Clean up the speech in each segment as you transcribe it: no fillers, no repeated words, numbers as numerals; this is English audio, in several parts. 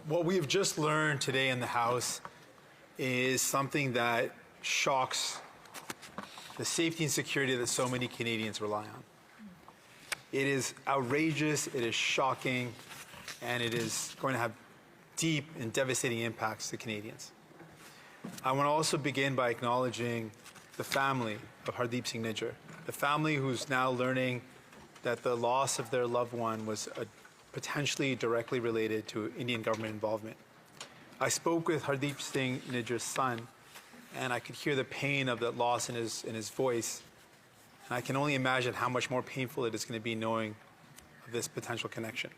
What we have just learned today in the House is something that shocks the safety and security that so many Canadians rely on. It is outrageous, it is shocking, and it is going to have deep and devastating impacts to Canadians. I want to also begin by acknowledging the family of Harjit Singh Nijjar, the family who's now learning that the loss of their loved one was potentially directly related to Indian government involvement. I spoke with Harjit Singh Nijjar's son, and I could hear the pain of that loss in his voice. And I can only imagine how much more painful it is going to be knowing of this potential connection.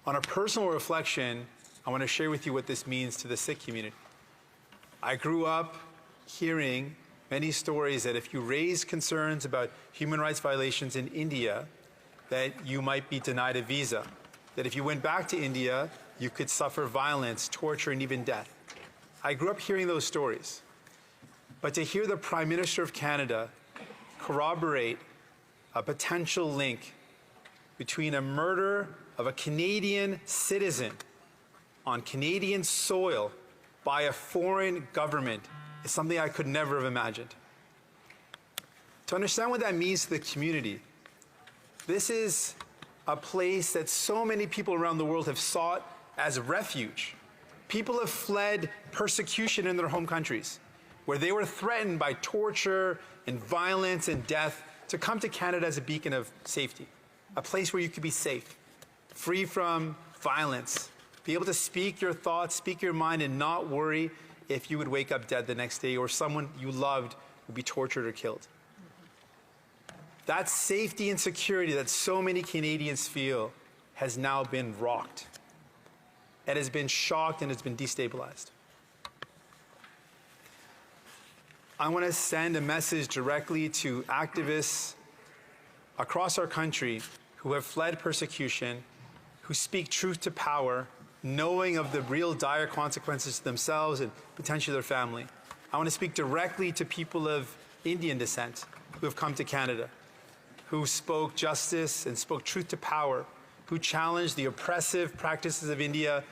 On a personal reflection, I want to share with you what this means to the Sikh community. I grew up hearing many stories that if you raise concerns about human rights violations in India, that you might be denied a visa, that if you went back to India, you could suffer violence, torture, and even death. I grew up hearing those stories. But to hear the Prime Minister of Canada corroborate a potential link between a murder of a Canadian citizen on Canadian soil by a foreign government is something I could never have imagined. To understand what that means to the community, this is a place that so many people around the world have sought as refuge. People have fled persecution in their home countries, where they were threatened by torture and violence and death, to come to Canada as a beacon of safety, a place where you could be safe, free from violence, be able to speak your thoughts, speak your mind, and not worry if you would wake up dead the next day or someone you loved would be tortured or killed. That safety and security that so many Canadians feel has now been rocked. It has been shocked and it's been destabilized. I want to send a message directly to activists across our country who have fled persecution, who speak truth to power, knowing of the real dire consequences to themselves and potentially their family. I want to speak directly to people of Indian descent who have come to Canada, who spoke justice and spoke truth to power, who challenged the oppressive practices of India,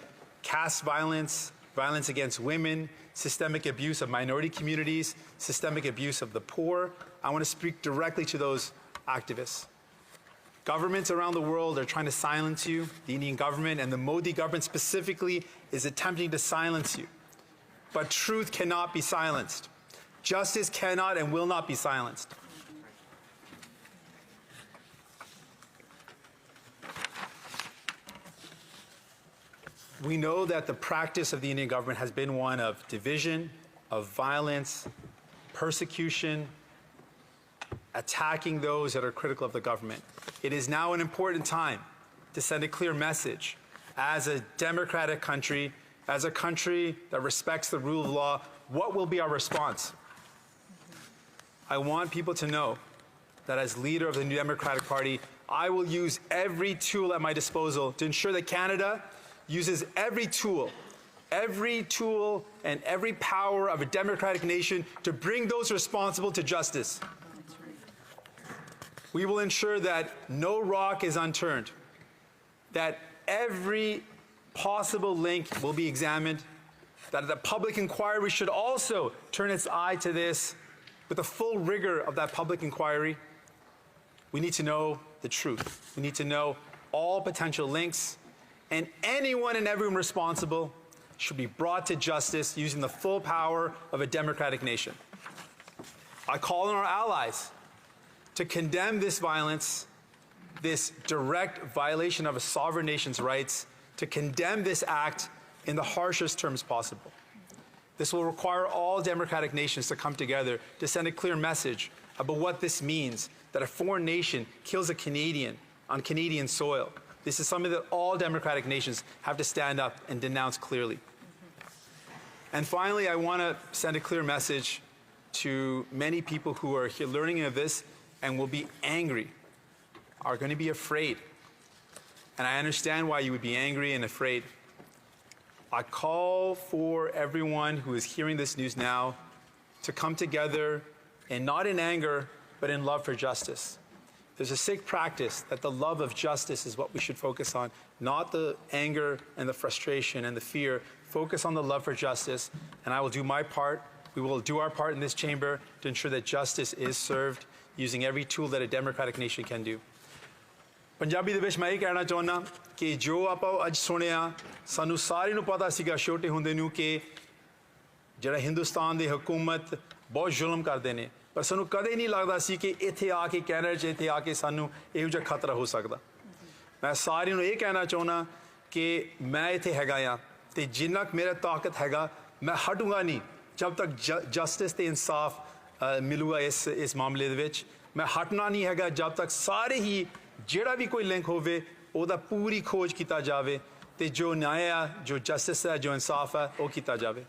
caste violence, violence against women, systemic abuse of minority communities, systemic abuse of the poor. I want to speak directly to those activists. Governments around the world are trying to silence you. The Indian government and the Modi government specifically is attempting to silence you. But truth cannot be silenced. Justice cannot and will not be silenced. We know that the practice of the Indian government has been one of division, of violence, persecution, attacking those that are critical of the government. It is now an important time to send a clear message. As a democratic country, as a country that respects the rule of law, what will be our response? I want people to know that as leader of the New Democratic Party, I will use every tool at my disposal to ensure that Canada uses every tool and every power of a democratic nation to bring those responsible to justice. We will ensure that no rock is unturned, that every possible link will be examined, that the public inquiry should also turn its eye to this with the full rigor of that public inquiry. We need to know the truth. We need to know all potential links, and anyone and everyone responsible should be brought to justice using the full power of a democratic nation. I call on our allies to condemn this violence, this direct violation of a sovereign nation's rights, to condemn this act in the harshest terms possible. This will require all democratic nations to come together to send a clear message about what this means, that a foreign nation kills a Canadian on Canadian soil. This is something that all democratic nations have to stand up and denounce clearly. And finally, I want to send a clear message to many people who are here learning of this and will be angry, are going to be afraid. And I understand why you would be angry and afraid. I call for everyone who is hearing this news now to come together, and not in anger, but in love for justice. There's a Sikh practice that the love of justice is what we should focus on, not the anger and the frustration and the fear. Focus on the love for justice, and I will do my part. We will do our part in this chamber to ensure that justice is served using every tool that a democratic nation can do. Punjabi ਦੇ ਵਿੱਚ ਮੈਂ ਇਹ ਕਹਿਣਾ ਚਾਹੁੰਦਾ ਕਿ ਜੋ ਆਪਾਂ ਅੱਜ ਸੁਣਿਆ ਸਾਨੂੰ ਸਾਰਿਆਂ ਨੂੰ ਪਤਾ ਸੀਗਾ ਛੋਟੇ ਹੁੰਦੇ ਨੂੰ ਕਿ ਜਿਹੜਾ ਹਿੰਦੁਸਤਾਨ ਦੀ ਹਕੂਮਤ ਬਹੁਤ ਜ਼ੁਲਮ ਕਰਦੇ ਨੇ ਪਰ ਸਾਨੂੰ ਕਦੇ ਨਹੀਂ ਲੱਗਦਾ ਸੀ ਕਿ ਇੱਥੇ ਆ ਕੇ ਕੈਨੇਡਾ 'ਚ ਇੱਥੇ ਆ ਕੇ ਸਾਨੂੰ ਇਹੋ ਜਿਹਾ ਖਤਰਾ ਹੋ ਸਕਦਾ ਮੈਂ ਸਾਰਿਆਂ ਨੂੰ ਇਹ ਕਹਿਣਾ ਚਾਹੁੰਦਾ ਕਿ ਮੈਂ ਇੱਥੇ ਹੈਗਾ ਆ ਅਤੇ ਜਿੰਨਾ ਕੁ ਮੇਰਾ ਤਾਕਤ ਹੈਗਾ ਮੈਂ ਹਟੂੰਗਾ ਨਹੀਂ ਜਦ ਤੱਕ ਜਸਟਿਸ ਅਤੇ ਇਨਸਾਫ ਮਿਲੂਗਾ ਇਸ ਮਾਮਲੇ ਦੇ ਵਿੱਚ ਮੈਂ ਹਟਣਾ ਨਹੀਂ ਹੈਗਾ ਜਦ ਤੱਕ ਸਾਰੇ ਹੀ ਜਿਹੜਾ ਵੀ ਕੋਈ ਲਿੰਕ ਹੋਵੇ ਉਹਦਾ ਪੂਰੀ ਖੋਜ ਕੀਤਾ ਜਾਵੇ ਅਤੇ ਜੋ ਨਿਆਂ ਆ ਜੋ ਜਸਟਿਸ ਹੈ ਜੋ ਇਨਸਾਫ ਹੈ ਉਹ ਕੀਤਾ ਜਾਵੇ